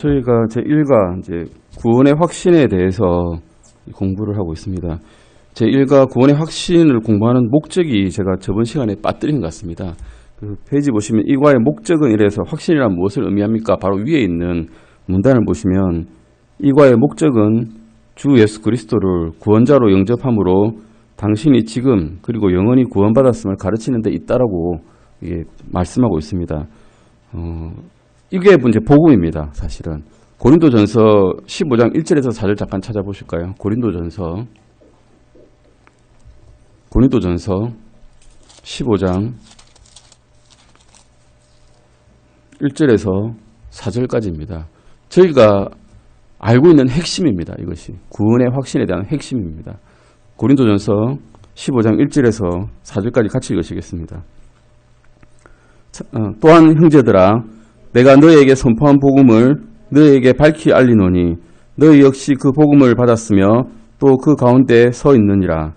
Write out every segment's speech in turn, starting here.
저희가 제1과 이제 구원의 확신에 대해서 공부를 하고 있습니다. 제1과 구원의 확신을 공부하는 목적이 제가 저번 시간에 빠뜨린 것 같습니다. 그 페이지 보시면 이 과의 목적은 이래서 확신이란 무엇을 의미합니까? 바로 위에 있는 문단을 보시면 이 과의 목적은 주 예수 그리스도를 구원자로 영접함으로 당신이 지금 그리고 영원히 구원받았음을 가르치는 데 있다라고 말씀하고 있습니다. 이게 이제 복음입니다. 사실은 고린도전서 15장 1절에서 4절 잠깐 찾아보실까요? 고린도전서 15장 1절에서 4절까지입니다. 저희가 알고 있는 핵심입니다. 이것이 구원의 확신에 대한 핵심입니다. 고린도전서 15장 1절에서 4절까지 같이 읽으시겠습니다. 또한 형제들아, 내가 너희에게 선포한 복음을 너희에게 밝히 알리노니 너희 역시 그 복음을 받았으며 또 그 가운데 서 있느니라.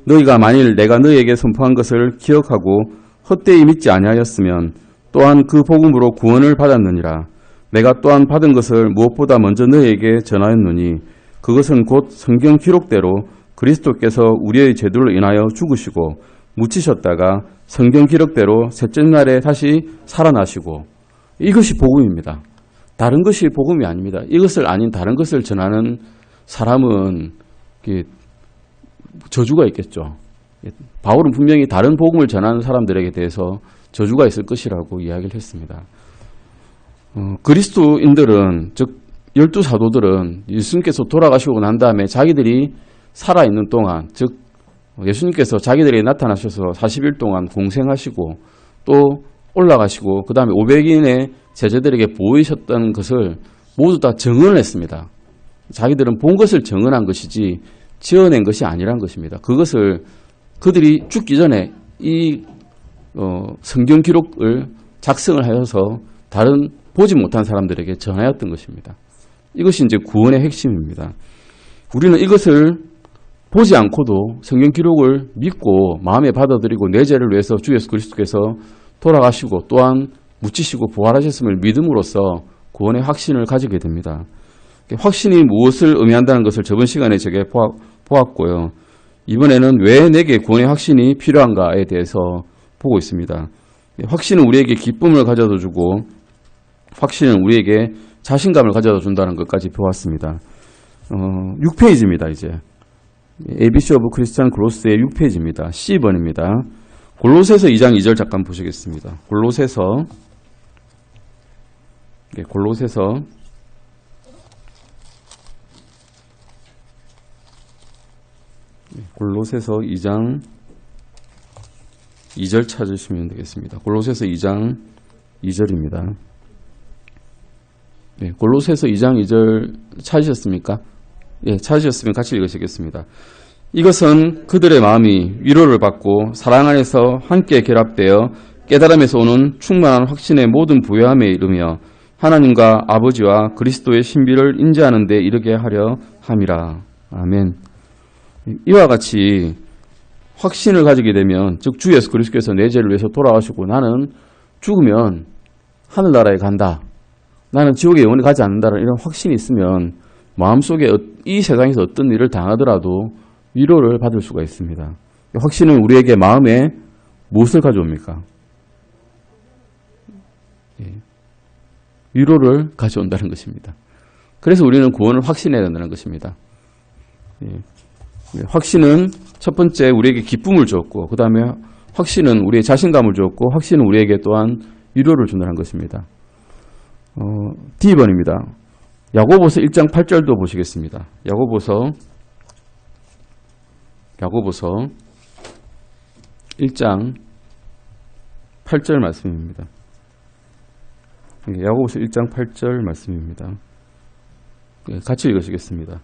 너희가 만일 내가 너희에게 선포한 것을 기억하고 헛되이 믿지 아니하였으면 또한 그 복음으로 구원을 받았느니라. 내가 또한 받은 것을 무엇보다 먼저 너희에게 전하였노니 그것은 곧 성경 기록대로 그리스도께서 우리의 죄들로 인하여 죽으시고 묻히셨다가 성경 기록대로 셋째 날에 다시 살아나시고, 이것이 복음입니다. 다른 것이 복음이 아닙니다. 이것을 아닌 다른 것을 전하는 사람은 저주가 있겠죠. 바울은 분명히 다른 복음을 전하는 사람들에게 대해서 저주가 있을 것이라고 이야기를 했습니다. 그리스도인들은, 즉 12사도들은 예수님께서 돌아가시고 난 다음에 자기들이 살아있는 동안, 즉 예수님께서 자기들에게 나타나셔서 40일 동안 공생하시고 또 올라가시고 그 다음에 500인의 제자들에게 보이셨던 것을 모두 다 증언을 했습니다. 자기들은 본 것을 증언한 것이지 지어낸 것이 아니란 것입니다. 그것을 그들이 죽기 전에 이 성경 기록을 작성을 하여서 다른 보지 못한 사람들에게 전하였던 것입니다. 이것이 이제 구원의 핵심입니다. 우리는 이것을 보지 않고도 성경 기록을 믿고 마음에 받아들이고 내 죄를 위해서 주 예수 그리스도께서 돌아가시고 또한 묻히시고 부활하셨음을 믿음으로써 구원의 확신을 가지게 됩니다. 확신이 무엇을 의미한다는 것을 저번 시간에 제가 보았고요. 이번에는 왜 내게 구원의 확신이 필요한가에 대해서 보고 있습니다. 확신은 우리에게 기쁨을 가져다 주고 확신은 우리에게 자신감을 가져다 준다는 것까지 배웠습니다. 6페이지입니다. 이제 ABC of Christian Growth의 6페이지입니다. C번입니다. 골로새서 2장 2절 잠깐 보시겠습니다. 골로새서 2장 2절 찾으시면 되겠습니다. 골로새서 2장 2절입니다. 골로새서 2장 2절 찾으셨습니까? 찾으셨으면 같이 읽으시겠습니다. 이것은 그들의 마음이 위로를 받고 사랑 안에서 함께 결합되어 깨달음에서 오는 충만한 확신의 모든 부요함에 이르며 하나님과 아버지와 그리스도의 신비를 인지하는 데 이르게 하려 함이라. 아멘. 이와 같이 확신을 가지게 되면, 즉 주 예수 그리스도께서 내 죄를 위해서 돌아가시고 나는 죽으면 하늘나라에 간다, 나는 지옥에 영원히 가지 않는다라는 이런 확신이 있으면 마음속에 이 세상에서 어떤 일을 당하더라도 위로를 받을 수가 있습니다. 확신은 우리에게 마음에 무엇을 가져옵니까? 위로를 가져온다는 것입니다. 그래서 우리는 구원을 확신해야 된다는 것입니다. 확신은 첫 번째 우리에게 기쁨을 주었고, 그 다음에 확신은 우리의 자신감을 주었고, 확신은 우리에게 또한 위로를 준다는 것입니다. D번입니다. 야고보서 1장 8절도 보시겠습니다. 야고보서 1장 8절 말씀입니다. 야고보서 1장 8절 말씀입니다. 같이 읽으시겠습니다.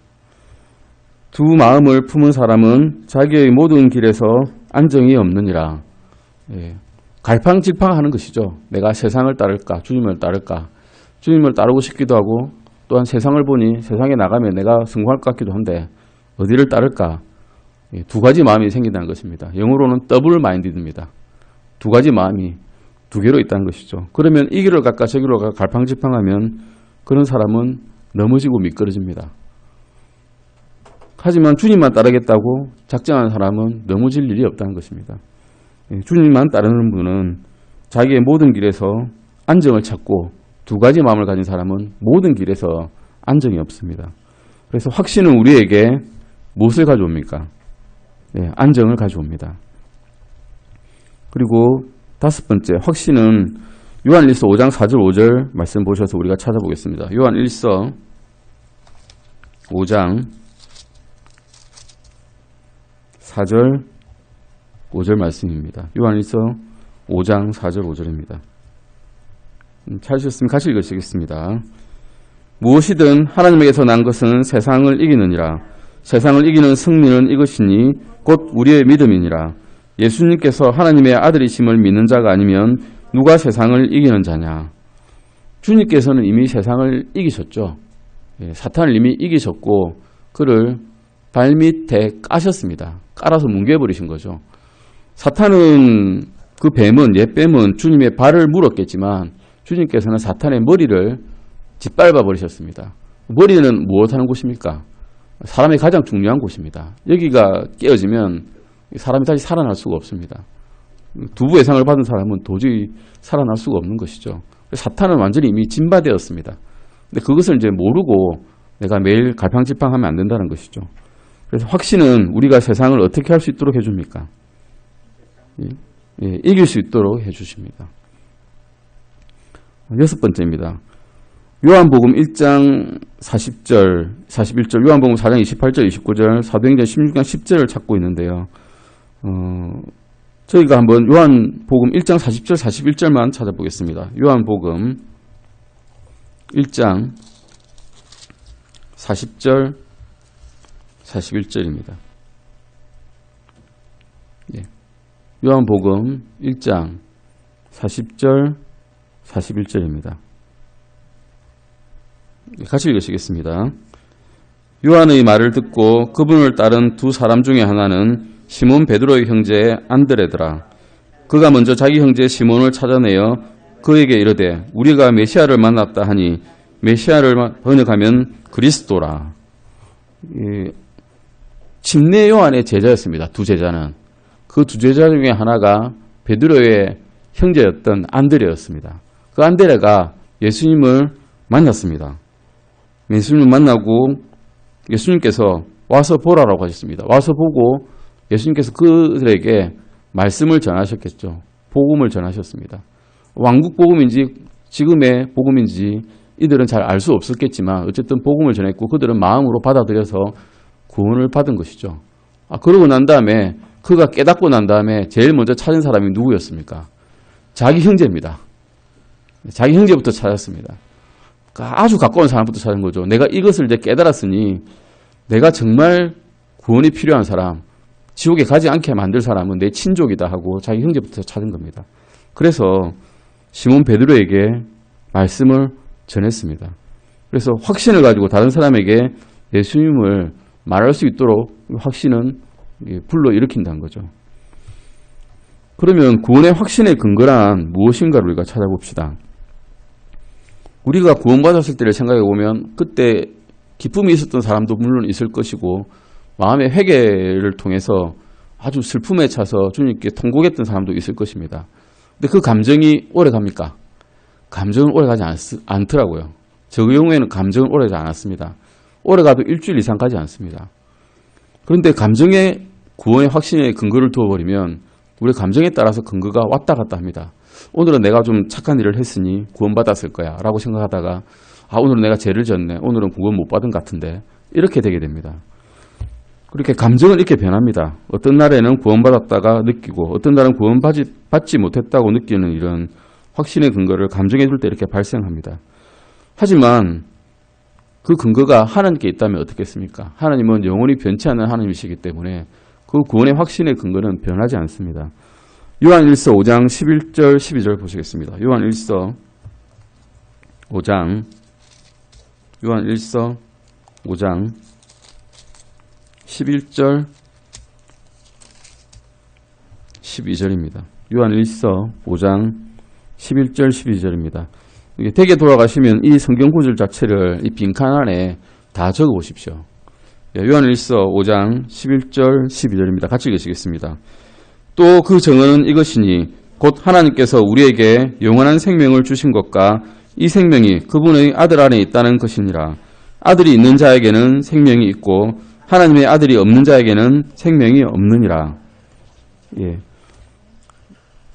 두 마음을 품은 사람은 자기의 모든 길에서 안정이 없느니라. 갈팡질팡하는 것이죠. 내가 세상을 따를까, 주님을 따를까. 주님을 따르고 싶기도 하고 또한 세상을 보니 세상에 나가면 내가 성공할 것 같기도 한데 어디를 따를까. 두 가지 마음이 생긴다는 것입니다. 영어로는 더블 마인디드입니다. 두 가지 마음이 두 개로 있다는 것이죠. 그러면 이 길을 갈까 저 길로 갈까 갈팡질팡하면 그런 사람은 넘어지고 미끄러집니다. 하지만 주님만 따르겠다고 작정한 사람은 넘어질 일이 없다는 것입니다. 주님만 따르는 분은 자기의 모든 길에서 안정을 찾고 두 가지 마음을 가진 사람은 모든 길에서 안정이 없습니다. 그래서 확신은 우리에게 무엇을 가져옵니까? 안정을 가져옵니다. 그리고 다섯 번째, 확신은 요한일서 5장 4절 5절 말씀 보셔서 우리가 찾아보겠습니다. 요한일서 5장 4절 5절 말씀입니다. 요한일서 5장 4절 5절입니다. 찾으셨으면 같이 읽으시겠습니다. 무엇이든 하나님에게서 난 것은 세상을 이기느니라. 세상을 이기는 승리는 이것이니 곧 우리의 믿음이니라. 예수님께서 하나님의 아들이심을 믿는 자가 아니면 누가 세상을 이기는 자냐. 주님께서는 이미 세상을 이기셨죠. 사탄을 이미 이기셨고 그를 발밑에 까셨습니다. 깔아서 뭉개버리신 거죠. 사탄은 그 뱀은 옛뱀은 주님의 발을 물었겠지만 주님께서는 사탄의 머리를 짓밟아 버리셨습니다. 머리는 무엇하는 곳입니까? 사람의 가장 중요한 곳입니다. 여기가 깨어지면 사람이 다시 살아날 수가 없습니다. 두부 예상을 받은 사람은 도저히 살아날 수가 없는 것이죠. 사탄은 완전히 이미 진바되었습니다. 근데 그것을 이제 모르고 내가 매일 갈팡질팡하면 안 된다는 것이죠. 그래서 확신은 우리가 세상을 어떻게 할 수 있도록 해줍니까? 이길 수 있도록 해주십니다. 여섯 번째입니다. 요한복음 1장 40절, 41절, 요한복음 4장 28절, 29절, 사도행전 16장 10절을 찾고 있는데요. 저희가 한번 요한복음 1장 40절, 41절만 찾아보겠습니다. 요한복음 1장 40절, 41절입니다. 요한복음 1장 40절, 41절입니다. 같이 읽으시겠습니다. 요한의 말을 듣고 그분을 따른 두 사람 중에 하나는 시몬 베드로의 형제 안드레더라. 그가 먼저 자기 형제 시몬을 찾아내어 그에게 이르되 우리가 메시아를 만났다 하니 메시아를 번역하면 그리스도라. 침례 요한의 제자였습니다. 두 제자는. 그 두 제자 중에 하나가 베드로의 형제였던 안드레였습니다. 그 안드레가 예수님을 만났습니다. 예수님을 만나고 예수님께서 와서 보라라고 하셨습니다. 와서 보고 예수님께서 그들에게 말씀을 전하셨겠죠. 복음을 전하셨습니다. 왕국 복음인지 지금의 복음인지 이들은 잘 알 수 없었겠지만 어쨌든 복음을 전했고 그들은 마음으로 받아들여서 구원을 받은 것이죠. 그러고 난 다음에 그가 깨닫고 난 다음에 제일 먼저 찾은 사람이 누구였습니까? 자기 형제입니다. 자기 형제부터 찾았습니다. 아주 가까운 사람부터 찾은 거죠. 내가 이것을 이제 깨달았으니 내가 정말 구원이 필요한 사람, 지옥에 가지 않게 만들 사람은 내 친족이다 하고 자기 형제부터 찾은 겁니다. 그래서 시몬 베드로에게 말씀을 전했습니다. 그래서 확신을 가지고 다른 사람에게 예수님을 말할 수 있도록 확신은 불러일으킨다는 거죠. 그러면 구원의 확신의 근거란 무엇인가를 우리가 찾아봅시다. 우리가 구원받았을 때를 생각해 보면 그때 기쁨이 있었던 사람도 물론 있을 것이고 마음의 회개를 통해서 아주 슬픔에 차서 주님께 통곡했던 사람도 있을 것입니다. 근데 그 감정이 오래 갑니까? 감정은 오래 가지 않더라고요. 저 경우에는 감정은 오래 가지 않았습니다. 오래 가도 일주일 이상 가지 않습니다. 그런데 감정의 구원의 확신의 근거를 두어버리면 우리 감정에 따라서 근거가 왔다 갔다 합니다. 오늘은 내가 좀 착한 일을 했으니 구원받았을 거야 라고 생각하다가 오늘은 내가 죄를 졌네. 오늘은 구원 못 받은 것 같은데 이렇게 되게 됩니다. 그렇게 감정은 이렇게 변합니다. 어떤 날에는 구원받았다가 느끼고 어떤 날은 구원받지 못했다고 느끼는 이런 확신의 근거를 감정에 둘 때 이렇게 발생합니다. 하지만 그 근거가 하나님께 있다면 어떻겠습니까? 하나님은 영원히 변치 않는 하나님이시기 때문에 그 구원의 확신의 근거는 변하지 않습니다. 요한일서 5장 11절 12절 보시겠습니다. 요한일서 5장 11절 12절입니다. 요한일서 5장 11절 12절입니다. 댁에 돌아가시면 이 성경 구절 자체를 이 빈칸 안에 다 적어 보십시오. 요한일서 5장 11절 12절입니다. 같이 읽으시겠습니다. 또 그 정언은 이것이니 곧 하나님께서 우리에게 영원한 생명을 주신 것과 이 생명이 그분의 아들 안에 있다는 것이니라. 아들이 있는 자에게는 생명이 있고 하나님의 아들이 없는 자에게는 생명이 없느니라. 예.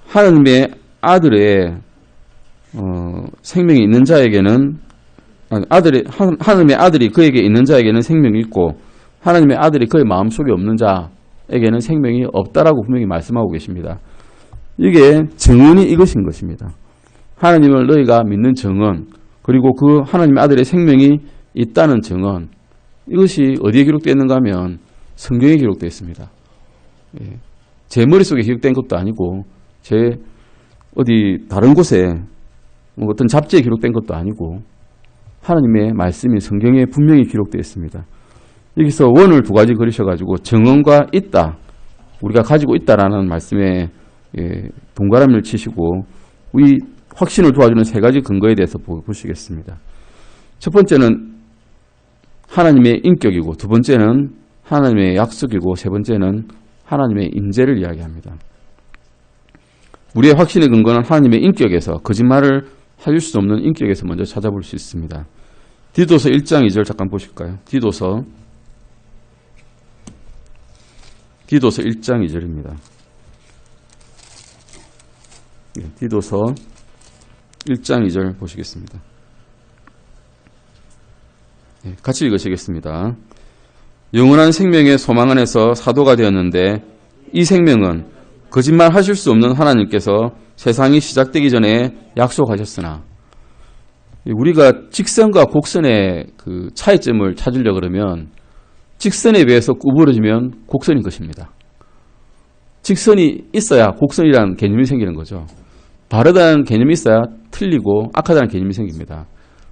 하나님의 아들의 생명이 있는 자에게는 하나님의 아들이 그에게 있는 자에게는 생명이 있고 하나님의 아들이 그의 마음속에 없는 자에게는 생명이 없다라고 분명히 말씀하고 계십니다. 이게 정언이 이것인 것입니다. 하나님을 너희가 믿는 정언, 그리고 그 하나님의 아들의 생명이 있다는 정언, 이것이 어디에 기록되어 있는가 하면 성경에 기록되어 있습니다. 예. 제 머릿속에 기록된 것도 아니고 제 어디 다른 곳에 어떤 잡지에 기록된 것도 아니고 하나님의 말씀이 성경에 분명히 기록되어 있습니다. 여기서 원을 두 가지 그리셔가지고 정언과 있다, 우리가 가지고 있다라는 말씀에 동그라미를 치시고 이 확신을 도와주는 세 가지 근거에 대해서 보시겠습니다. 첫 번째는 하나님의 인격이고, 두 번째는 하나님의 약속이고, 세 번째는 하나님의 임재를 이야기합니다. 우리의 확신의 근거는 하나님의 인격에서, 거짓말을 하실 수 없는 인격에서 먼저 찾아볼 수 있습니다. 디도서 1장 2절 잠깐 보실까요? 디도서 1장 2절입니다. 디도서 1장 2절 보시겠습니다. 같이 읽으시겠습니다. 영원한 생명의 소망 안에서 사도가 되었는데 이 생명은 거짓말 하실 수 없는 하나님께서 세상이 시작되기 전에 약속하셨으나, 우리가 직선과 곡선의 그 차이점을 찾으려고 그러면 직선에 비해서 구부러지면 곡선인 것입니다. 직선이 있어야 곡선이라는 개념이 생기는 거죠. 바르다는 개념이 있어야 틀리고 악하다는 개념이 생깁니다.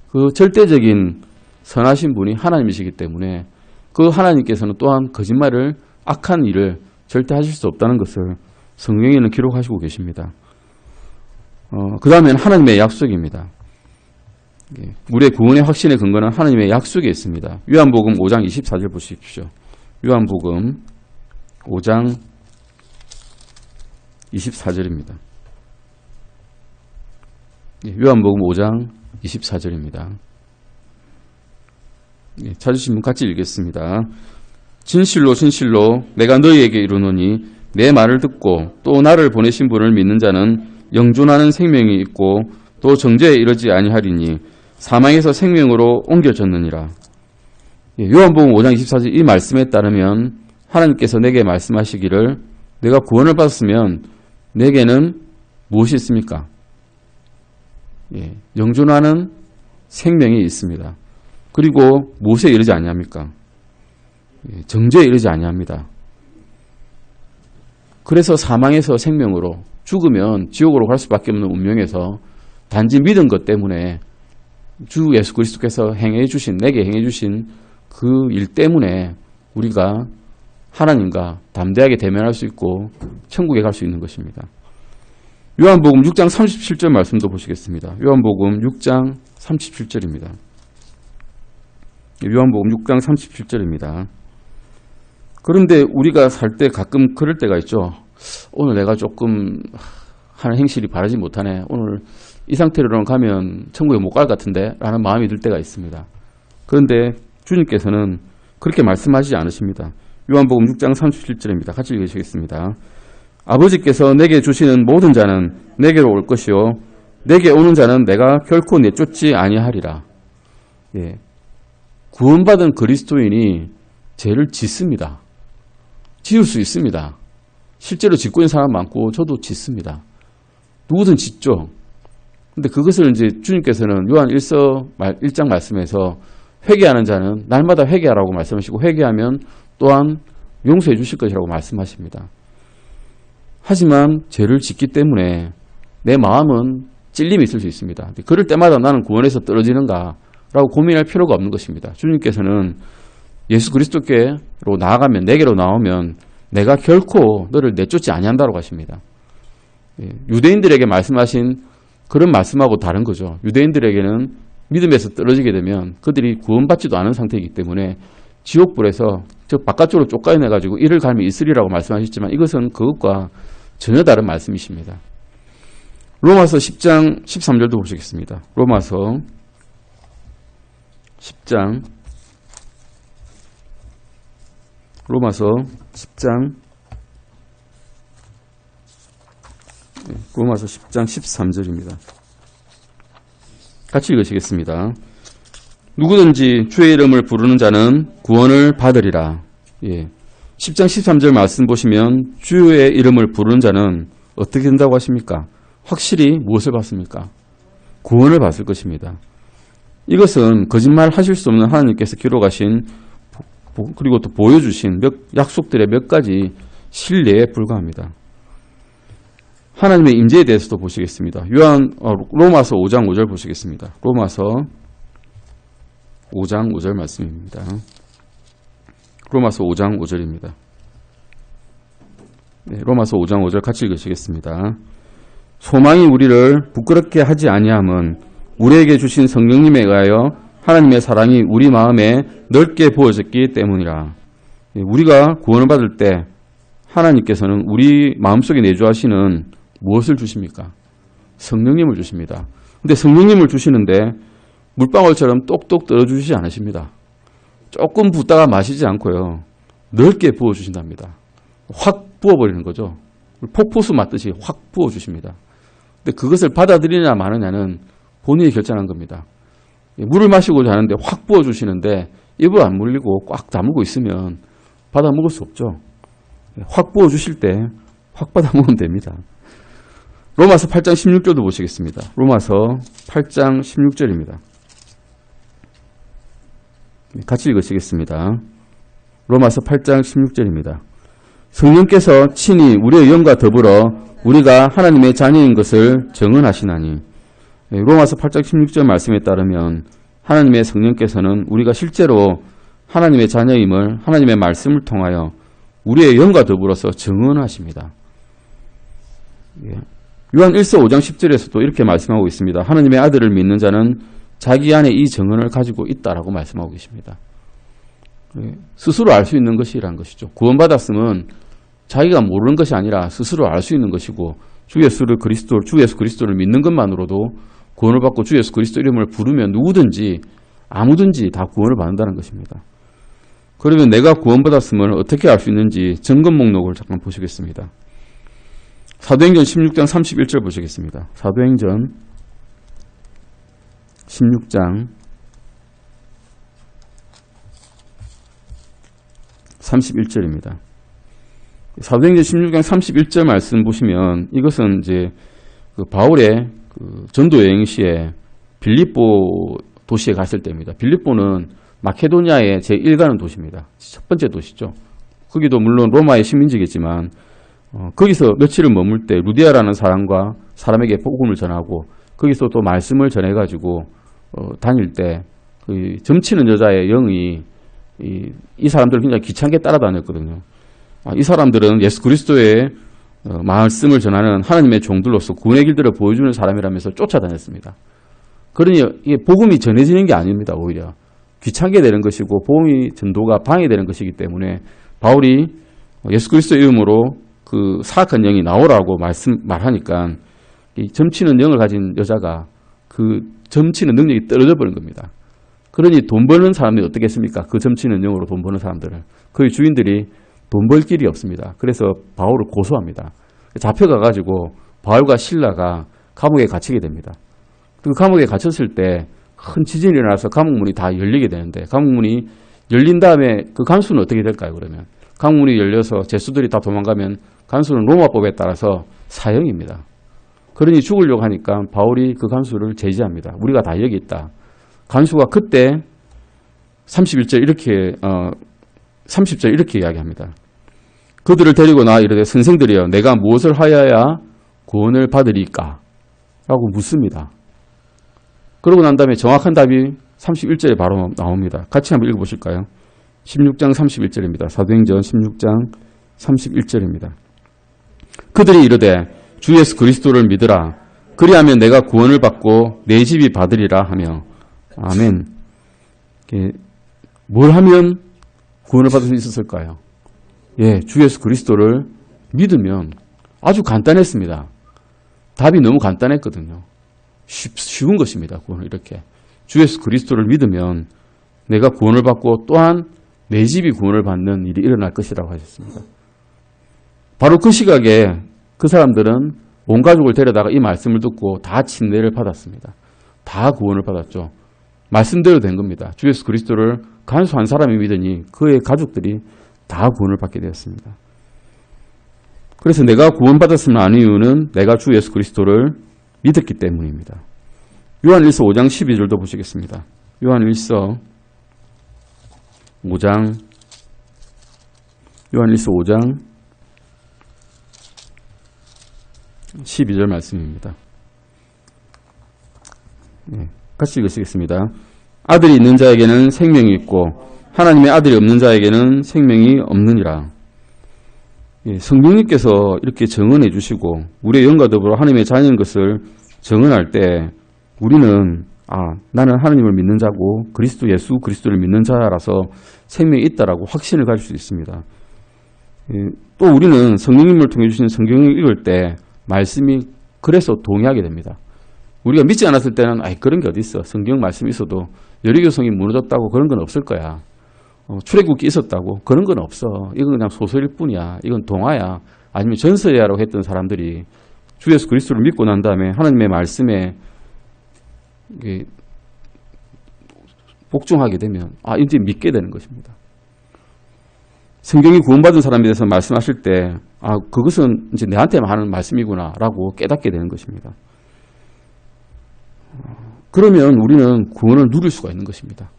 그 절대적인 선하신 분이 하나님이시기 때문에 그 하나님께서는 또한 거짓말을, 악한 일을 절대 하실 수 없다는 것을 성경에는 기록하시고 계십니다. 그 다음에는 하나님의 약속입니다. 우리의 구원의 확신의 근거는 하나님의 약속에 있습니다. 요한복음 5장 24절 보십시오. 요한복음 5장 24절입니다. 요한복음 5장 24절입니다. 찾으신 분 같이 읽겠습니다. 진실로 진실로 내가 너희에게 이르노니 내 말을 듣고 또 나를 보내신 분을 믿는 자는 영존하는 생명이 있고 또 정죄에 이르지 아니하리니 사망에서 생명으로 옮겨졌느니라. 요한복음 5장 24절 이 말씀에 따르면 하나님께서 내게 말씀하시기를 내가 구원을 받았으면 내게는 무엇이 있습니까? 영존하는 생명이 있습니다. 그리고 무엇에 이르지 아니합니까? 정죄에 이르지 아니합니다. 그래서 사망에서 생명으로, 죽으면 지옥으로 갈 수밖에 없는 운명에서 단지 믿은 것 때문에 주 예수 그리스도께서 내게 행해 주신 그 일 때문에 우리가 하나님과 담대하게 대면할 수 있고 천국에 갈 수 있는 것입니다. 요한복음 6장 37절 말씀도 보시겠습니다. 요한복음 6장 37절입니다. 요한복음 6장 37절입니다. 그런데 우리가 살 때 가끔 그럴 때가 있죠. 오늘 내가 조금 하는 행실이 바르지 못하네. 오늘 이 상태로는 가면 천국에 못 갈 것 같은데 라는 마음이 들 때가 있습니다. 그런데 주님께서는 그렇게 말씀하시지 않으십니다. 요한복음 6장 37절입니다. 같이 읽으시겠습니다. 아버지께서 내게 주시는 모든 자는 내게로 올 것이요 내게 오는 자는 내가 결코 내쫓지 아니하리라. 구원받은 그리스도인이 죄를 짓습니다. 지을 수 있습니다. 실제로 짓고 있는 사람 많고 저도 짓습니다. 누구든 짓죠. 근데 그것을 이제 주님께서는 요한 1장 말씀에서 회개하는 자는 날마다 회개하라고 말씀하시고 회개하면 또한 용서해 주실 것이라고 말씀하십니다. 하지만 죄를 짓기 때문에 내 마음은 찔림이 있을 수 있습니다. 그럴 때마다 나는 구원에서 떨어지는가 라고 고민할 필요가 없는 것입니다. 주님께서는 예수 그리스도께로 나아가면, 내게로 나오면 내가 결코 너를 내쫓지 아니한다고 하십니다. 유대인들에게 말씀하신 그런 말씀하고 다른 거죠. 유대인들에게는 믿음에서 떨어지게 되면 그들이 구원받지도 않은 상태이기 때문에 지옥불에서 저 바깥쪽으로 쫓겨내가지고 이를 갈면 있으리라고 말씀하셨지만 이것은 그것과 전혀 다른 말씀이십니다. 로마서 10장 13절도 보시겠습니다. 로마서 10장 13절입니다. 같이 읽으시겠습니다. 누구든지 주의 이름을 부르는 자는 구원을 받으리라. 10장 13절 말씀 보시면 주의 이름을 부르는 자는 어떻게 된다고 하십니까? 확실히 무엇을 받습니까? 구원을 받을 것입니다. 이것은 거짓말 하실 수 없는 하나님께서 기록하신 그리고 또 보여주신 약속들의 몇 가지 신뢰에 불과합니다. 하나님의 임재에 대해서도 보시겠습니다. 로마서 5장 5절 보시겠습니다. 로마서 5장 5절 말씀입니다. 로마서 5장 5절입니다. 로마서 5장 5절 같이 읽으시겠습니다. 소망이 우리를 부끄럽게 하지 아니함은 우리에게 주신 성령님에 의하여 하나님의 사랑이 우리 마음에 넓게 부어졌기 때문이라. 우리가 구원을 받을 때 하나님께서는 우리 마음속에 내주하시는 무엇을 주십니까? 성령님을 주십니다. 근데 성령님을 주시는데 물방울처럼 똑똑 떨어주시지 않으십니다. 조금 붓다가 마시지 않고요. 넓게 부어주신답니다. 확 부어버리는 거죠. 폭포수 맞듯이 확 부어주십니다. 근데 그것을 받아들이냐 마느냐는 본인이 결정한 겁니다. 물을 마시고자 하는데 확 부어주시는데 입을 안 물리고 꽉 다물고 있으면 받아 먹을 수 없죠. 확 부어주실 때 확 받아 먹으면 됩니다. 로마서 8장 16절도 보시겠습니다. 로마서 8장 16절입니다. 같이 읽으시겠습니다. 로마서 8장 16절입니다. 성령께서 친히 우리의 영과 더불어 우리가 하나님의 자녀인 것을 증언하시나니. 로마서 8장 16절 말씀에 따르면 하나님의 성령께서는 우리가 실제로 하나님의 자녀임을 하나님의 말씀을 통하여 우리의 영과 더불어서 증언하십니다. 요한 1서 5장 10절에서도 이렇게 말씀하고 있습니다. 하나님의 아들을 믿는 자는 자기 안에 이 증언을 가지고 있다라고 말씀하고 계십니다. 스스로 알 수 있는 것이란 것이죠. 구원받았으면 자기가 모르는 것이 아니라 스스로 알 수 있는 것이고 주 예수 그리스도를 믿는 것만으로도 구원을 받고 주 예수 그리스도 이름을 부르면 누구든지 아무든지 다 구원을 받는다는 것입니다. 그러면 내가 구원받았음을 어떻게 알 수 있는지 점검 목록을 잠깐 보시겠습니다. 사도행전 16장 31절 보시겠습니다. 사도행전 16장 31절입니다. 사도행전 16장 31절 말씀 보시면 이것은 이제 그 바울의 그 전도 여행 시에 빌립보 도시에 갔을 때입니다. 빌립보는 마케도니아의 제1가는 도시입니다. 첫 번째 도시죠. 거기도 물론 로마의 식민지겠지만 거기서 며칠을 머물 때 루디아라는 사람에게 복음을 전하고 거기서 또 말씀을 전해가지고 다닐 때 그 점치는 여자의 영이 이 사람들을 굉장히 귀찮게 따라다녔거든요. 이 사람들은 예수 그리스도의 말씀을 전하는 하나님의 종들로서 구원의 길들을 보여주는 사람이라면서 쫓아다녔습니다. 그러니 이게 복음이 전해지는 게 아닙니다. 오히려 귀찮게 되는 것이고 복음의 전도가 방해되는 것이기 때문에 바울이 예수 그리스도 이름으로 그 사악한 영이 나오라고 말하니까 이 점치는 영을 가진 여자가 그 점치는 능력이 떨어져 버린 겁니다. 그러니 돈 버는 사람들이 어떻겠습니까? 그 점치는 영으로 돈 버는 사람들을. 그 주인들이 돈 벌 길이 없습니다. 그래서 바울을 고소합니다. 잡혀가가지고 바울과 실라가 감옥에 갇히게 됩니다. 그 감옥에 갇혔을 때 큰 지진이 일어나서 감옥문이 다 열리게 되는데 감옥문이 열린 다음에 그 간수는 어떻게 될까요? 그러면 감옥문이 열려서 죄수들이 다 도망가면 간수는 로마법에 따라서 사형입니다. 그러니 죽으려고 하니까 바울이 그 간수를 제지합니다. 우리가 다 여기 있다. 간수가 그때 30절 이렇게 이야기합니다. 그들을 데리고 나와 이르되 선생들이여 내가 무엇을 하여야 구원을 받으리까? 라고 묻습니다. 그러고 난 다음에 정확한 답이 31절에 바로 나옵니다. 같이 한번 읽어보실까요? 16장 31절입니다. 사도행전 16장 31절입니다. 그들이 이르되 주 예수 그리스도를 믿으라. 그리하면 내가 구원을 받고 내 집이 받으리라 하며. 아멘. 뭘 하면 구원을 받을 수 있었을까요? 예, 주 예수 그리스도를 믿으면 아주 간단했습니다. 답이 너무 간단했거든요. 쉬운 것입니다. 구원을 이렇게. 주 예수 그리스도를 믿으면 내가 구원을 받고 또한 내 집이 구원을 받는 일이 일어날 것이라고 하셨습니다. 바로 그 시각에 그 사람들은 온 가족을 데려다가 이 말씀을 듣고 다 침례를 받았습니다. 다 구원을 받았죠. 말씀대로 된 겁니다. 주 예수 그리스도를 간수 한 사람이 믿으니 그의 가족들이 다 구원을 받게 되었습니다. 그래서 내가 구원받았으면 아는 이유는 내가 주 예수 그리스도를 믿었기 때문입니다. 요한일서 5장 12절도 보시겠습니다. 요한일서 5장 12절 말씀입니다. 네, 같이 읽으시겠습니다. 아들이 있는 자에게는 생명이 있고 하나님의 아들이 없는 자에게는 생명이 없느니라. 예, 성령님께서 이렇게 정언해 주시고 우리의 영과 더불어 하나님의 자녀인 것을 정언할 때 우리는 나는 하나님을 믿는 자고 그리스도 예수 그리스도를 믿는 자라서 생명이 있다라고 확신을 가질 수 있습니다. 예, 또 우리는 성령님을 통해 주신 성경을 읽을 때 말씀이 그래서 동의하게 됩니다. 우리가 믿지 않았을 때는 그런 게 어디 있어. 성경 말씀이 있어도 여리교성이 무너졌다고 그런 건 없을 거야. 출애굽기 있었다고 그런 건 없어. 이건 그냥 소설일 뿐이야. 이건 동화야. 아니면 전설이야라고 했던 사람들이 주 예수 그리스도를 믿고 난 다음에 하나님의 말씀에 복종하게 되면 이제 믿게 되는 것입니다. 성경이 구원받은 사람에 대해서 말씀하실 때 그것은 이제 내한테만 하는 말씀이구나라고 깨닫게 되는 것입니다. 그러면 우리는 구원을 누릴 수가 있는 것입니다.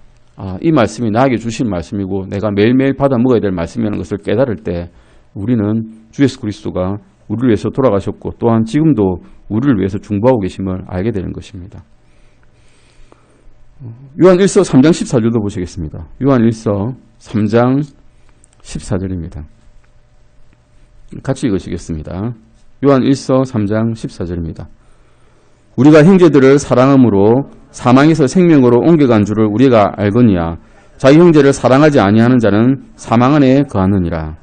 이 말씀이 나에게 주신 말씀이고 내가 매일매일 받아 먹어야 될 말씀이라는 것을 깨달을 때 우리는 주 예수 그리스도가 우리를 위해서 돌아가셨고 또한 지금도 우리를 위해서 중보하고 계심을 알게 되는 것입니다. 요한일서 3장 14절도 보시겠습니다. 요한일서 3장 14절입니다. 같이 읽으시겠습니다. 요한일서 3장 14절입니다. 우리가 형제들을 사랑함으로 사망에서 생명으로 옮겨간 줄을 우리가 알거니와 자기 형제를 사랑하지 아니하는 자는 사망 안에 거하느니라.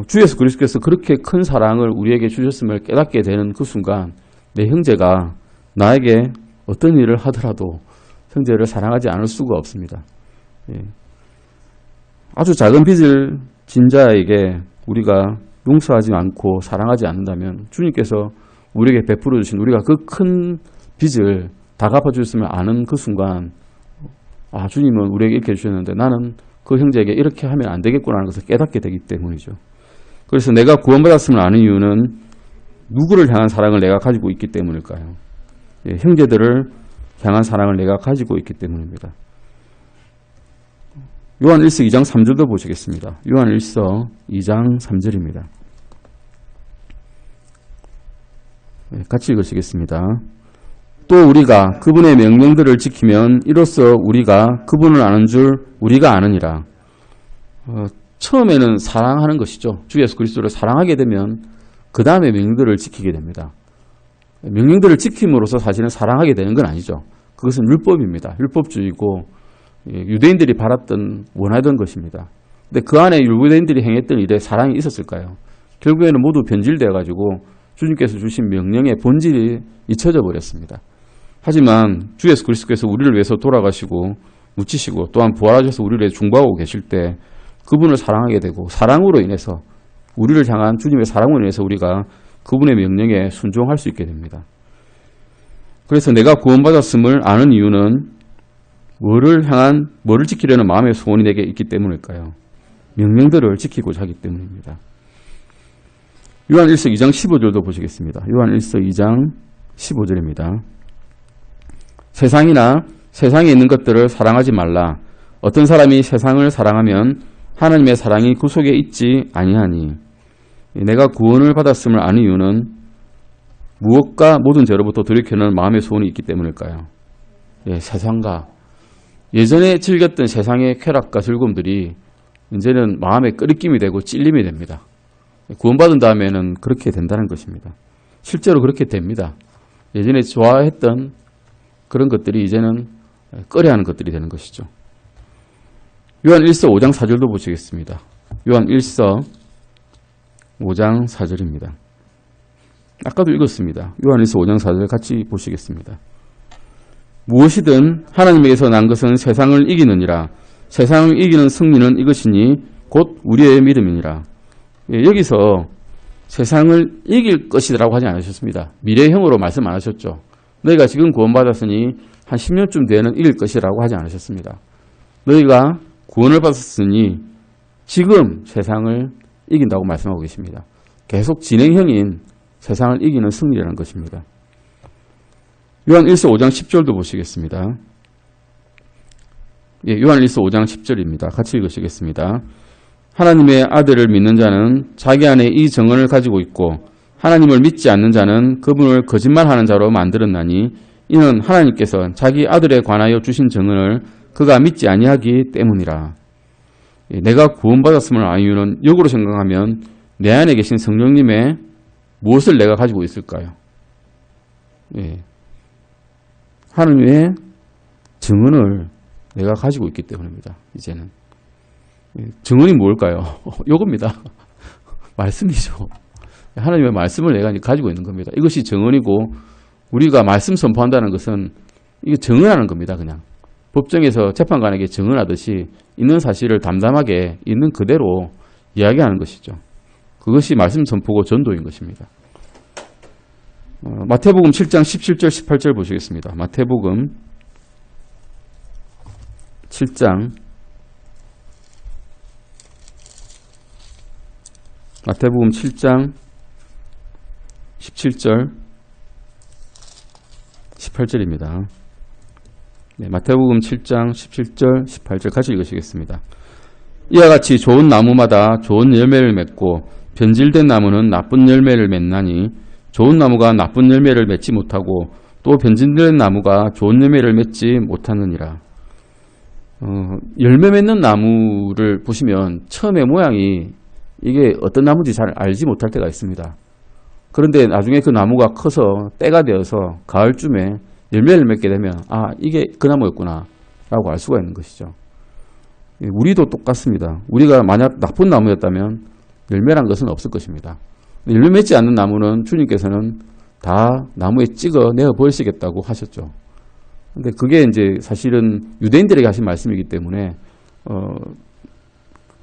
주 예수 그리스도께서 그렇게 큰 사랑을 우리에게 주셨음을 깨닫게 되는 그 순간 내 형제가 나에게 어떤 일을 하더라도 형제를 사랑하지 않을 수가 없습니다. 아주 작은 빚을 진 자에게 우리가 용서하지 않고 사랑하지 않는다면 주님께서 우리에게 베풀어 주신 우리가 그 큰 빚을 다 갚아주셨으면 아는 그 순간 주님은 우리에게 이렇게 해주셨는데 나는 그 형제에게 이렇게 하면 안 되겠구나 하는 것을 깨닫게 되기 때문이죠. 그래서 내가 구원받았음을 아는 이유는 누구를 향한 사랑을 내가 가지고 있기 때문일까요? 형제들을 향한 사랑을 내가 가지고 있기 때문입니다. 요한일서 2장 3절도 보시겠습니다. 요한일서 2장 3절입니다. 같이 읽으시겠습니다. 또 우리가 그분의 명령들을 지키면 이로써 우리가 그분을 아는 줄 우리가 아느니라. 처음에는 사랑하는 것이죠. 주 예수 그리스도를 사랑하게 되면 그 다음에 명령들을 지키게 됩니다. 명령들을 지킴으로써 사실은 사랑하게 되는 건 아니죠. 그것은 율법입니다. 율법주의고 유대인들이 원하던 것입니다. 근데 그 안에 유대인들이 행했던 일에 사랑이 있었을까요? 결국에는 모두 변질되어 가지고 주님께서 주신 명령의 본질이 잊혀져 버렸습니다. 하지만 주 예수 그리스도께서 우리를 위해서 돌아가시고 묻히시고 또한 부활하셔서 우리를 위해 중보하고 계실 때 그분을 사랑하게 되고 사랑으로 인해서 우리를 향한 주님의 사랑으로 인해서 우리가 그분의 명령에 순종할 수 있게 됩니다. 그래서 내가 구원받았음을 아는 이유는 뭐를 지키려는 마음의 소원이 내게 있기 때문일까요? 명령들을 지키고자 하기 때문입니다. 요한일서 2장 15절도 보시겠습니다. 요한일서 2장 15절입니다. 세상이나 세상에 있는 것들을 사랑하지 말라. 어떤 사람이 세상을 사랑하면 하나님의 사랑이 그 속에 있지 아니하니. 내가 구원을 받았음을 아는 이유는 무엇과 모든 죄로부터 돌이켜는 마음의 소원이 있기 때문일까요? 세상과 예전에 즐겼던 세상의 쾌락과 즐거움들이 이제는 마음에 끄리낌이 되고 찔림이 됩니다. 구원받은 다음에는 그렇게 된다는 것입니다. 실제로 그렇게 됩니다. 예전에 좋아했던 그런 것들이 이제는 꺼려하는 것들이 되는 것이죠. 요한 1서 5장 4절도 보시겠습니다. 요한 1서 5장 4절입니다. 아까도 읽었습니다. 요한 1서 5장 4절 같이 보시겠습니다. 무엇이든 하나님에게서 난 것은 세상을 이기느니라. 세상을 이기는 승리는 이것이니 곧 우리의 믿음이니라. 여기서 세상을 이길 것이라고 하지 않으셨습니다. 미래형으로 말씀 안 하셨죠. 너희가 지금 구원받았으니 한 10년쯤 뒤에는 이길 것이라고 하지 않으셨습니다. 너희가 구원을 받았으니 지금 세상을 이긴다고 말씀하고 계십니다. 계속 진행형인 세상을 이기는 승리라는 것입니다. 요한 1서 5장 10절도 보시겠습니다. 요한 1서 5장 10절입니다. 같이 읽으시겠습니다. 하나님의 아들을 믿는 자는 자기 안에 이 정언을 가지고 있고 하나님을 믿지 않는 자는 그분을 거짓말하는 자로 만들었나니 이는 하나님께서 자기 아들에 관하여 주신 정언을 그가 믿지 아니하기 때문이라. 내가 구원받았음을 아는 이유는 역으로 생각하면 내 안에 계신 성령님의 무엇을 내가 가지고 있을까요? 하나님의 증언을 내가 가지고 있기 때문입니다. 이제는. 증언이 뭘까요? 요겁니다. 말씀이죠. 하나님의 말씀을 내가 가지고 있는 겁니다. 이것이 증언이고 우리가 말씀 선포한다는 것은 이게 증언하는 겁니다. 그냥. 법정에서 재판관에게 증언하듯이 있는 사실을 담담하게 있는 그대로 이야기하는 것이죠. 그것이 말씀 선포고 전도인 것입니다. 마태복음 7장 17절 18절 보시겠습니다. 마태복음 7장 17절 18절입니다. 마태복음 7장 17절 18절 같이 읽으시겠습니다. 이와 같이 좋은 나무마다 좋은 열매를 맺고 변질된 나무는 나쁜 열매를 맺나니 좋은 나무가 나쁜 열매를 맺지 못하고 또 변질된 나무가 좋은 열매를 맺지 못하느니라. 열매 맺는 나무를 보시면 처음에 모양이 이게 어떤 나무인지 잘 알지 못할 때가 있습니다. 그런데 나중에 그 나무가 커서 때가 되어서 가을쯤에 열매를 맺게 되면 아 이게 그 나무였구나 라고 알 수가 있는 것이죠. 우리도 똑같습니다. 우리가 만약 나쁜 나무였다면 열매란 것은 없을 것입니다. 열매 맺지 않는 나무는 주님께서는 다 나무에 찍어 내어 버리시겠다고 하셨죠. 근데 그게 이제 사실은 유대인들에게 하신 말씀이기 때문에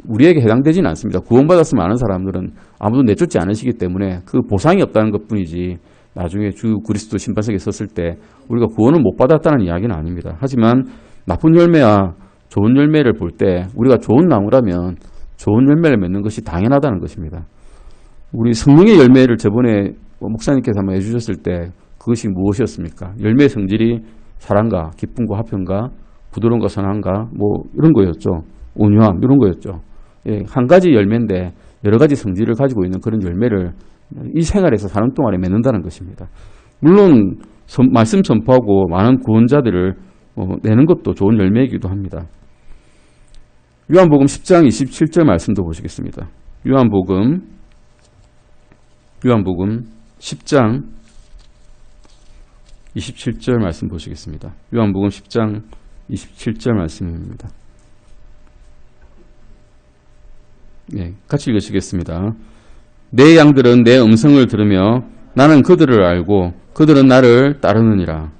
우리에게 해당되지는 않습니다. 구원받았으면 아는 사람들은 아무도 내쫓지 않으시기 때문에 그 보상이 없다는 것뿐이지 나중에 주 그리스도 심판석에 섰을 때 우리가 구원을 못 받았다는 이야기는 아닙니다. 하지만 나쁜 열매와 좋은 열매를 볼 때 우리가 좋은 나무라면 좋은 열매를 맺는 것이 당연하다는 것입니다. 우리 성령의 열매를 저번에 목사님께서 한번 해주셨을 때 그것이 무엇이었습니까? 열매의 성질이 사랑과 기쁨과 화평과 부드러움과 선함과 뭐 이런 거였죠. 온유함 이런 거였죠. 한 가지 열매인데 여러 가지 성질을 가지고 있는 그런 열매를 이 생활에서 사는 동안에 맺는다는 것입니다. 물론 말씀 선포하고 많은 구원자들을 내는 것도 좋은 열매이기도 합니다. 요한복음 10장 27절 말씀도 보시겠습니다. 요한복음 10장 27절 말씀 보시겠습니다. 요한복음 10장 27절 말씀입니다. 같이 읽으시겠습니다. 내 양들은 내 음성을 들으며 나는 그들을 알고 그들은 나를 따르느니라.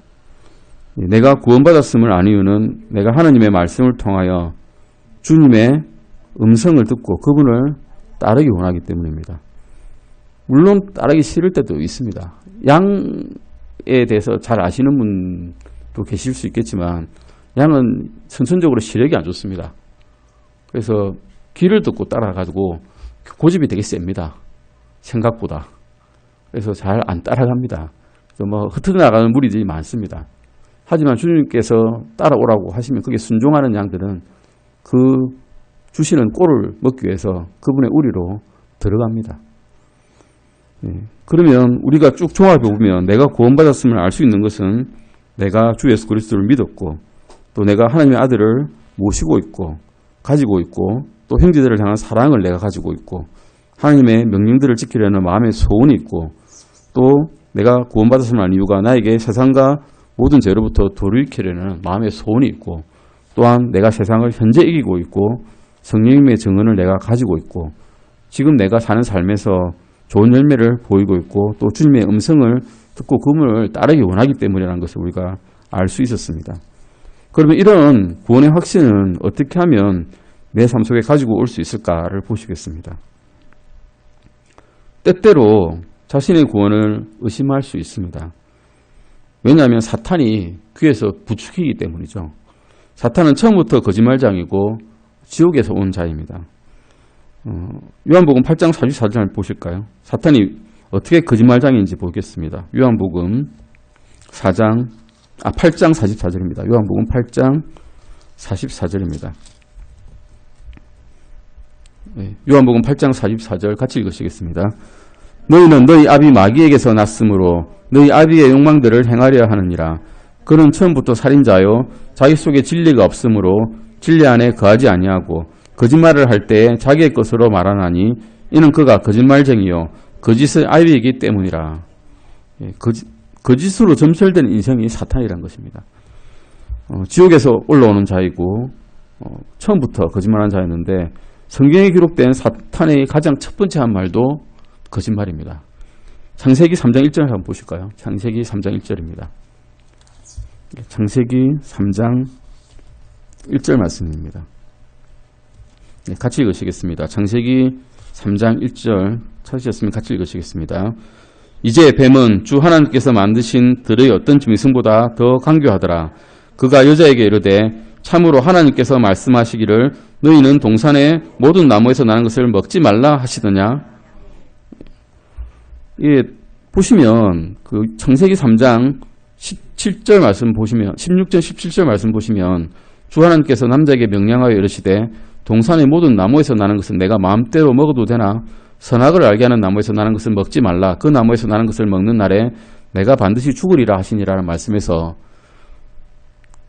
내가 구원받았음을 아는 이유는 내가 하나님의 말씀을 통하여 주님의 음성을 듣고 그분을 따르기 원하기 때문입니다. 물론 따르기 싫을 때도 있습니다. 양에 대해서 잘 아시는 분도 계실 수 있겠지만 양은 선천적으로 시력이 안 좋습니다. 그래서 귀를 듣고 따라가지고 고집이 되게 셉니다. 생각보다. 그래서 잘 안 따라갑니다. 그래서 흩어나가는 무리들이 많습니다. 하지만 주님께서 따라오라고 하시면 그게 순종하는 양들은 그 주시는 꼴을 먹기 위해서 그분의 우리로 들어갑니다. 그러면 우리가 쭉 종합해 보면 내가 구원받았음을 알 수 있는 것은 내가 주 예수 그리스도를 믿었고 또 내가 하나님의 아들을 모시고 있고 가지고 있고 또 형제들을 향한 사랑을 내가 가지고 있고 하나님의 명령들을 지키려는 마음의 소원이 있고 또 내가 구원받았음을 아는 이유가 나에게 세상과 모든 죄로부터 돌이키려는 마음의 소원이 있고, 또한 내가 세상을 현재 이기고 있고 성령님의 증언을 내가 가지고 있고 지금 내가 사는 삶에서 좋은 열매를 보이고 있고 또 주님의 음성을 듣고 그분을 따르기 원하기 때문이라는 것을 우리가 알 수 있었습니다. 그러면 이런 구원의 확신은 어떻게 하면 내 삶 속에 가지고 올 수 있을까를 보시겠습니다. 때때로 자신의 구원을 의심할 수 있습니다. 왜냐하면 사탄이 귀에서 부추기기 때문이죠. 사탄은 처음부터 거짓말장이고 지옥에서 온 자입니다. 요한복음 8장 44절 보실까요? 사탄이 어떻게 거짓말장인지 보겠습니다. 요한복음 8장 44절입니다. 요한복음 8장 44절입니다. 요한복음 8장 44절 같이 읽으시겠습니다. 너희는 너희 아비 마귀에게서 났으므로 너희 아비의 욕망들을 행하려 하느니라. 그는 처음부터 살인자요 자기 속에 진리가 없으므로 진리 안에 거하지 아니하고 거짓말을 할 때에 자기의 것으로 말하나니 이는 그가 거짓말쟁이요 거짓의 아비이기 때문이라. 거짓으로 점철된 인생이 사탄이란 것입니다. 지옥에서 올라오는 자이고 처음부터 거짓말한 자였는데 성경에 기록된 사탄의 가장 첫 번째 한 말도 거짓말입니다. 창세기 3장 1절 한번 보실까요? 창세기 3장 1절입니다. 창세기 3장 1절 말씀입니다. 네, 같이 읽으시겠습니다. 창세기 3장 1절 찾으셨으면 같이 읽으시겠습니다. 이제 뱀은 주 하나님께서 만드신 들의 어떤 짐승보다 더 강교하더라. 그가 여자에게 이르되 참으로 하나님께서 말씀하시기를 너희는 동산의 모든 나무에서 나는 것을 먹지 말라 하시더냐. 예, 보시면 그 창세기 3장 17절 말씀 보시면 16절 17절 말씀 보시면 주 하나님께서 남자에게 명령하여 이르시되 동산의 모든 나무에서 나는 것은 내가 마음대로 먹어도 되나 선악을 알게 하는 나무에서 나는 것을 먹지 말라. 그 나무에서 나는 것을 먹는 날에 내가 반드시 죽으리라 하시니라는 말씀에서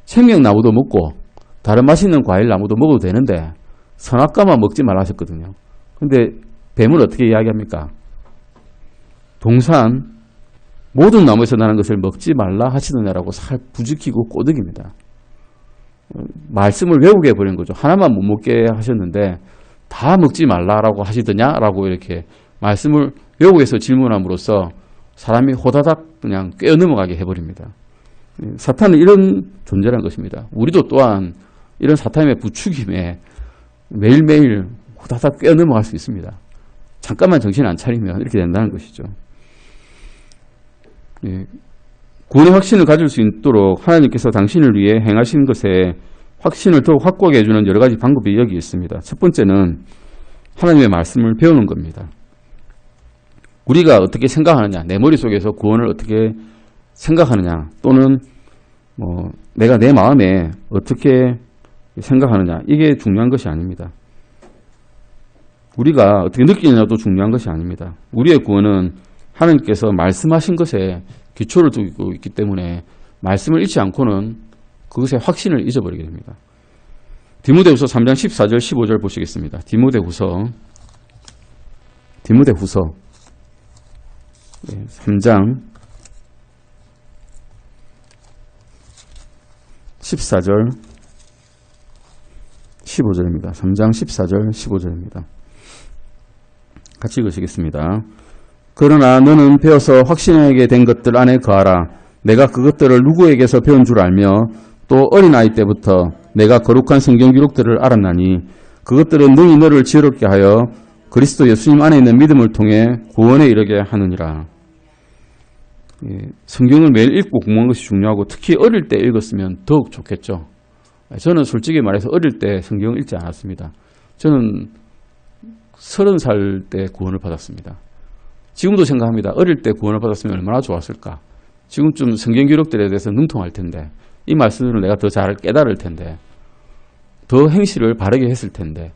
생명나무도 먹고 다른 맛있는 과일 나무도 먹어도 되는데 선악과만 먹지 말라 하셨거든요. 근데 뱀은 어떻게 이야기합니까? 동산 모든 나무에서 나는 것을 먹지 말라 하시느냐라고 살 부지키고 꼬드깁니다. 말씀을 외우게 해버린 거죠. 하나만 못 먹게 하셨는데 다 먹지 말라라고 하시더냐라고 이렇게 말씀을 외우고 해서 질문함으로써 사람이 호다닥 그냥 꿰어넘어가게 해버립니다. 사탄은 이런 존재라는 것입니다. 우리도 또한 이런 사탄의 부추김에 매일매일 호다닥 꿰어넘어갈 수 있습니다. 잠깐만 정신 안 차리면 이렇게 된다는 것이죠. 구원의 확신을 가질 수 있도록 하나님께서 당신을 위해 행하신 것에 확신을 더욱 확고하게 해주는 여러 가지 방법이 여기 있습니다. 첫 번째는 하나님의 말씀을 배우는 겁니다. 우리가 어떻게 생각하느냐, 내 머릿속에서 구원을 어떻게 생각하느냐, 또는 내가 내 마음에 어떻게 생각하느냐, 이게 중요한 것이 아닙니다. 우리가 어떻게 느끼느냐도 중요한 것이 아닙니다. 우리의 구원은 하나님께서 말씀하신 것에 기초를 두고 있기 때문에 말씀을 잊지 않고는 그것의 확신을 잊어버리게 됩니다. 디모데후서 3장 14절 15절 보시겠습니다. 디모데후서 3장 14절 15절입니다. 3장 14절 15절입니다. 같이 읽으시겠습니다. 그러나 너는 배워서 확신하게 된 것들 안에 거하라. 내가 그것들을 누구에게서 배운 줄 알며 또 어린아이 때부터 내가 거룩한 성경 기록들을 알았나니 그것들은 능히 너를 지혜롭게 하여 그리스도 예수님 안에 있는 믿음을 통해 구원에 이르게 하느니라. 성경을 매일 읽고 공부하는 것이 중요하고 특히 어릴 때 읽었으면 더욱 좋겠죠. 저는 솔직히 말해서 어릴 때 성경을 읽지 않았습니다. 저는 30살 때 구원을 받았습니다. 지금도 생각합니다. 어릴 때 구원을 받았으면 얼마나 좋았을까. 지금쯤 성경 기록들에 대해서 능통할 텐데 이 말씀을 내가 더 잘 깨달을 텐데 더 행실을 바르게 했을 텐데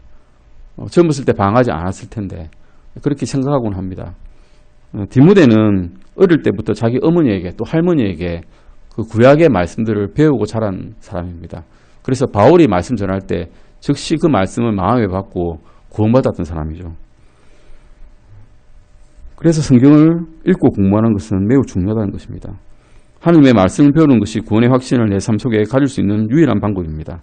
처음 봤을 때 방하지 않았을 텐데 그렇게 생각하곤 합니다. 디모데는 어릴 때부터 자기 어머니에게 또 할머니에게 그 구약의 말씀들을 배우고 자란 사람입니다. 그래서 바울이 말씀 전할 때 즉시 그 말씀을 마음에 받고 구원받았던 사람이죠. 그래서 성경을 읽고 공부하는 것은 매우 중요하다는 것입니다. 하나님의 말씀을 배우는 것이 구원의 확신을 내 삶 속에 가질 수 있는 유일한 방법입니다.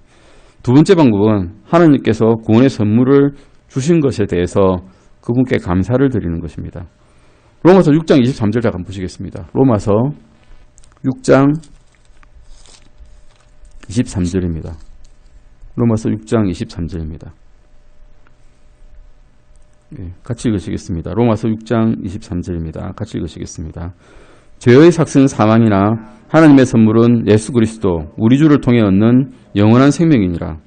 두 번째 방법은 하나님께서 구원의 선물을 주신 것에 대해서 그분께 감사를 드리는 것입니다. 로마서 6장 23절 잠깐 보시겠습니다. 로마서 6장 23절입니다. 로마서 6장 23절입니다. 같이 읽으시겠습니다. 로마서 6장 23절입니다. 같이 읽으시겠습니다. 죄의 삭은 사망이나 하나님의 선물은 예수 그리스도 우리 주를 통해 얻는 영원한 생명이니라.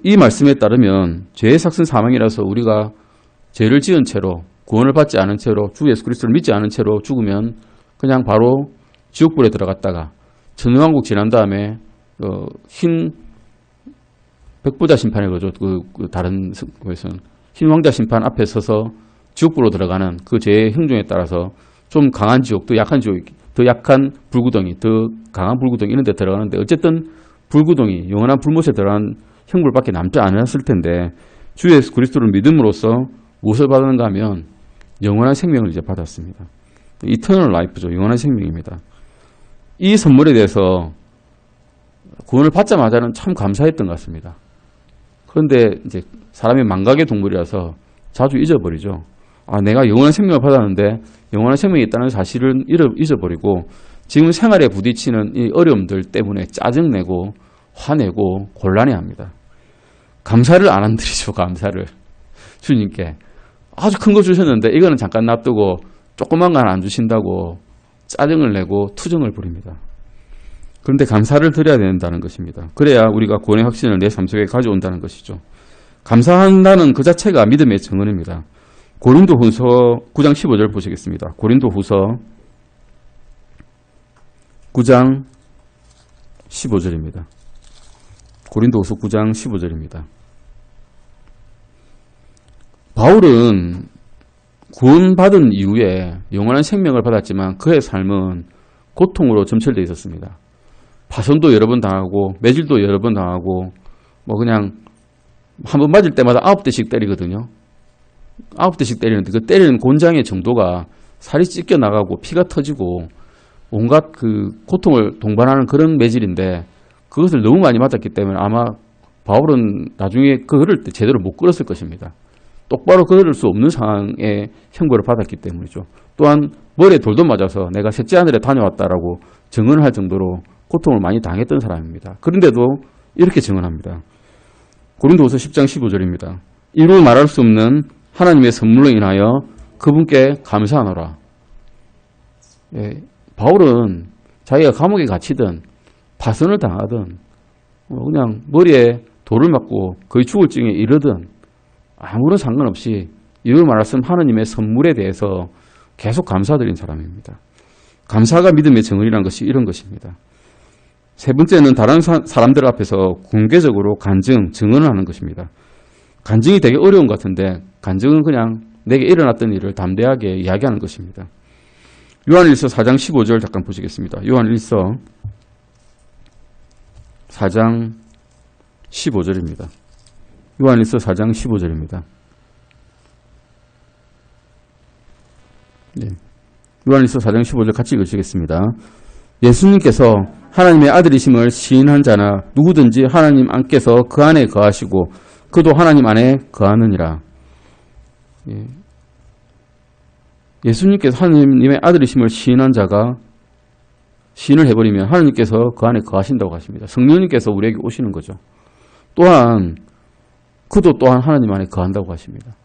이 말씀에 따르면 죄의 삭은 사망이라서 우리가 죄를 지은 채로 구원을 받지 않은 채로 주 예수 그리스도를 믿지 않은 채로 죽으면 그냥 바로 지옥불에 들어갔다가 천왕국 지난 다음에 흰 백부자 심판에 그죠. 다른 거에서는 흰 왕자 심판 앞에 서서 지옥불로 들어가는 그 죄의 형중에 따라서 좀 강한 지옥, 더 약한 지옥, 더 약한 불구덩이, 더 강한 불구덩이 이런 데 들어가는데 어쨌든 불구덩이, 영원한 불못에 들어간 형벌밖에 남지 않았을 텐데 주 예수 그리스도를 믿음으로써 무엇을 받았는가 하면 영원한 생명을 이제 받았습니다. 이터널 라이프죠. 영원한 생명입니다. 이 선물에 대해서 구원을 받자마자는 참 감사했던 것 같습니다. 그런데 이제 사람이 망각의 동물이라서 자주 잊어버리죠. 아, 내가 영원한 생명을 받았는데 영원한 생명이 있다는 사실을 잊어버리고 지금 생활에 부딪히는 이 어려움들 때문에 짜증내고 화내고 곤란해합니다. 감사를 안 한들이죠. 감사를 주님께 아주 큰 거 주셨는데 이거는 잠깐 놔두고 조그만 건 안 주신다고 짜증을 내고 투정을 부립니다. 그런데 감사를 드려야 된다는 것입니다. 그래야 우리가 구원의 확신을 내 삶 속에 가져온다는 것이죠. 감사한다는 그 자체가 믿음의 증언입니다. 고린도후서 9장 15절 보시겠습니다. 고린도후서 9장 15절입니다. 고린도후서 9장 15절입니다. 바울은 구원받은 이후에 영원한 생명을 받았지만 그의 삶은 고통으로 점철되어 있었습니다. 파손도 여러 번 당하고 매질도 여러 번 당하고 뭐 그냥 한 번 맞을 때마다 9대씩 때리거든요. 9대씩 때리는데 그 때리는 곤장의 정도가 살이 찢겨 나가고 피가 터지고 온갖 그 고통을 동반하는 그런 매질인데 그것을 너무 많이 맞았기 때문에 아마 바울은 나중에 그거를 제대로 못 걸었을 것입니다. 똑바로 걸을 수 없는 상황에 형벌을 받았기 때문이죠. 또한 머리에 돌도 맞아서 내가 셋째 하늘에 다녀왔다라고 증언을 할 정도로 고통을 많이 당했던 사람입니다. 그런데도 이렇게 증언합니다. 고린도후서 10장 15절입니다. 이루 말할 수 없는 하나님의 선물로 인하여 그분께 감사하노라. 예, 바울은 자기가 감옥에 갇히든 파선을 당하든 그냥 머리에 돌을 맞고 거의 죽을 징에 이르든 아무런 상관없이 이루 말씀 하나님의 선물에 대해서 계속 감사드린 사람입니다. 감사가 믿음의 증언이라는 것이 이런 것입니다. 세 번째는 다른 사람들 앞에서 공개적으로 간증, 증언을 하는 것입니다. 간증이 되게 어려운 것 같은데 간증은 그냥 내게 일어났던 일을 담대하게 이야기하는 것입니다. 요한일서 4장 15절 잠깐 보시겠습니다. 요한일서 4장 15절입니다. 요한일서 4장 15절입니다. 네. 요한일서 4장 15절 같이 읽으시겠습니다. 예수님께서 하나님의 아들이심을 시인한 자나 누구든지 하나님 안께서 그 안에 거하시고 그도 하나님 안에 거하느니라. 예수님께서 하나님의 아들이심을 시인한 자가 시인을 해버리면 하나님께서 그 안에 거하신다고 하십니다. 성령님께서 우리에게 오시는 거죠. 또한 그도 또한 하나님 안에 거한다고 하십니다.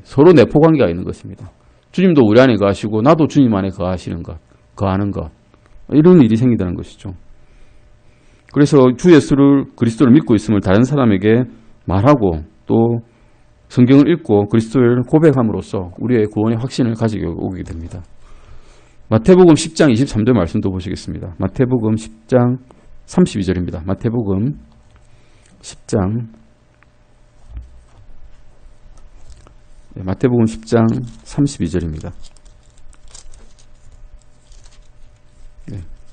서로 내포관계가 있는 것입니다. 주님도 우리 안에 거하시고 나도 주님 안에 거하시는 것, 거하는 것, 이런 일이 생긴다는 것이죠. 그래서 주 예수를 그리스도를 믿고 있음을 다른 사람에게 말하고 또 성경을 읽고 그리스도를 고백함으로써 우리의 구원의 확신을 가지고 오게 됩니다. 마태복음 10장 23절 말씀도 보시겠습니다. 마태복음 10장 32절입니다. 마태복음 10장 마태복음 10장 32절입니다.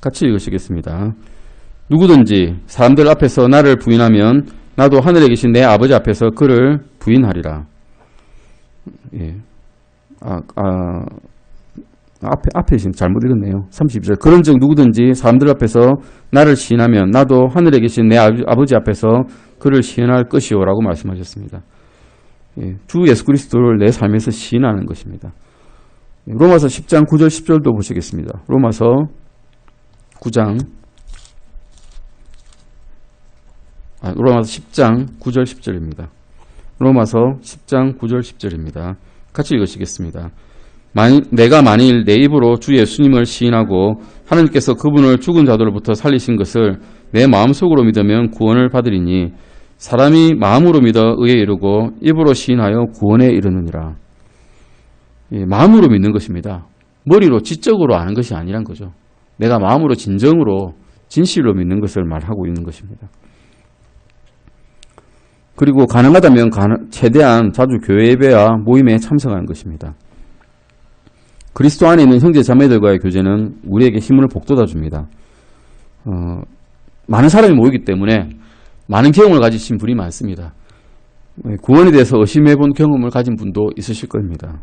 같이 읽으시겠습니다. 누구든지 사람들 앞에서 나를 부인하면 나도 하늘에 계신 내 아버지 앞에서 그를 부인하리라. 앞에 지금 잘못 읽었네요. 32절. 그런즉 누구든지 사람들 앞에서 나를 시인하면 나도 하늘에 계신 내 아버지 앞에서 그를 시인할 것이요라고 말씀하셨습니다. 예, 주 예수 그리스도를 내 삶에서 시인하는 것입니다. 로마서 10장 9절 10절도 보시겠습니다. 로마서 10장 9절 10절입니다. 로마서 10장 9절 10절입니다. 같이 읽으시겠습니다. 내가 만일 내 입으로 주 예수님을 시인하고 하나님께서 그분을 죽은 자들로부터 살리신 것을 내 마음속으로 믿으면 구원을 받으리니 사람이 마음으로 믿어 의에 이르고 입으로 시인하여 구원에 이르느니라. 예, 마음으로 믿는 것입니다. 머리로 지적으로 아는 것이 아니란 거죠. 내가 마음으로 진정으로 진실로 믿는 것을 말하고 있는 것입니다. 그리고 가능하다면 최대한 자주 교회 예배와 모임에 참석하는 것입니다. 그리스도 안에 있는 형제 자매들과의 교제는 우리에게 힘을 북돋아 줍니다. 많은 사람이 모이기 때문에 많은 경험을 가지신 분이 많습니다. 구원에 대해서 의심해본 경험을 가진 분도 있으실 겁니다.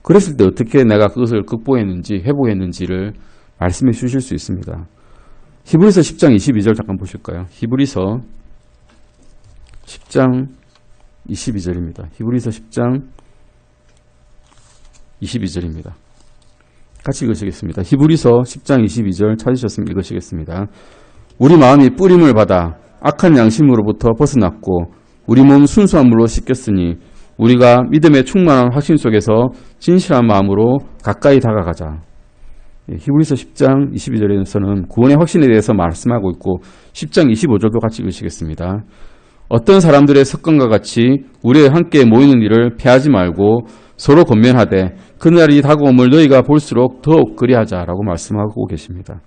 그랬을 때 어떻게 내가 그것을 극복했는지 회복했는지를 말씀해 주실 수 있습니다. 히브리서 10장 22절 잠깐 보실까요? 히브리서 10장 22절입니다. 히브리서 10장 22절입니다. 같이 읽으시겠습니다. 히브리서 10장 22절 찾으셨으면 읽으시겠습니다. 우리 마음이 뿌림을 받아 악한 양심으로부터 벗어났고 우리 몸 순수한 물로 씻겼으니 우리가 믿음의 충만한 확신 속에서 진실한 마음으로 가까이 다가가자. 히브리서 10장 22절에서는 구원의 확신에 대해서 말씀하고 있고 10장 25절도 같이 읽으시겠습니다. 어떤 사람들의 습관과 같이 우리와 함께 모이는 일을 피하지 말고 서로 권면하되 그날이 다가옴을 너희가 볼수록 더욱 그리하자라고 말씀하고 계십니다.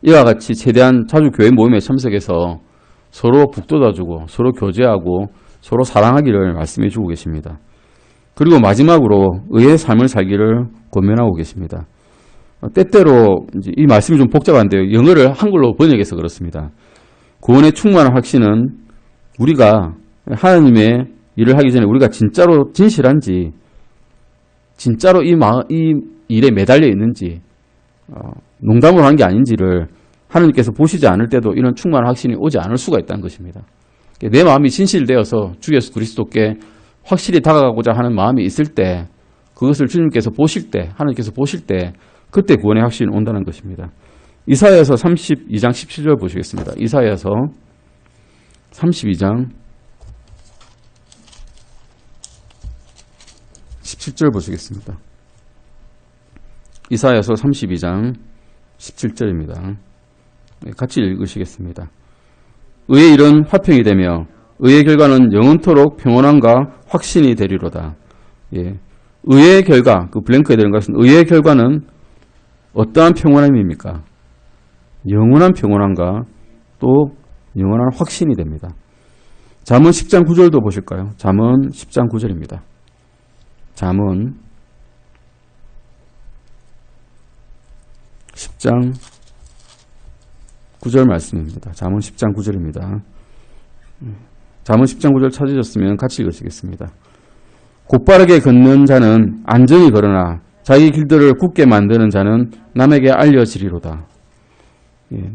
이와 같이 최대한 자주 교회 모임에 참석해서 서로 북돋아주고 서로 교제하고 서로 사랑하기를 말씀해 주고 계십니다. 그리고 마지막으로 의의 삶을 살기를 권면하고 계십니다. 때때로 이 말씀이 좀 복잡한데요. 영어를 한글로 번역해서 그렇습니다. 구원의 충만한 확신은 우리가 하나님의 일을 하기 전에 우리가 진짜로 진실한지 진짜로 이 일에 매달려 있는지 농담으로 한 게 아닌지를 하나님께서 보시지 않을 때도 이런 충만한 확신이 오지 않을 수가 있다는 것입니다. 내 마음이 진실되어서 주 예수 그리스도께 확실히 다가가고자 하는 마음이 있을 때 그것을 주님께서 보실 때 하나님께서 보실 때 그때 구원의 확신이 온다는 것입니다. 이사야서 32장 17절 보시겠습니다. 이사야서 32장 17절 보시겠습니다. 이사야서 32장 17절입니다. 같이 읽으시겠습니다. 의의 일은 화평이 되며 의의 결과는 영원토록 평온함과 확신이 되리로다. 예. 의의 결과, 그 블랭크에 되는 것은 의의 결과는 어떠한 평온함입니까? 영원한 평온함과 또 영원한 확신이 됩니다. 잠언 10장 9절도 보실까요? 잠언 10장 9절입니다. 잠언 10장 9절 말씀입니다. 잠언 10장 9절입니다. 잠언 10장 9절 찾으셨으면 같이 읽으시겠습니다. 곧바르게 걷는 자는 안전히 걸으나 자기 길들을 굳게 만드는 자는 남에게 알려지리로다. 예.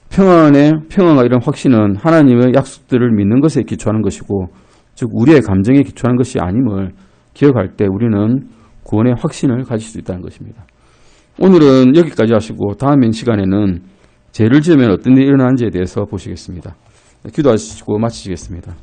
평안과 이런 확신은 하나님의 약속들을 믿는 것에 기초하는 것이고 즉 우리의 감정에 기초하는 것이 아님을 기억할 때 우리는 구원의 확신을 가질 수 있다는 것입니다. 오늘은 여기까지 하시고 다음 시간에는 죄를 지으면 어떤 일이 일어나는지에 대해서 보시겠습니다. 기도하시고 마치시겠습니다.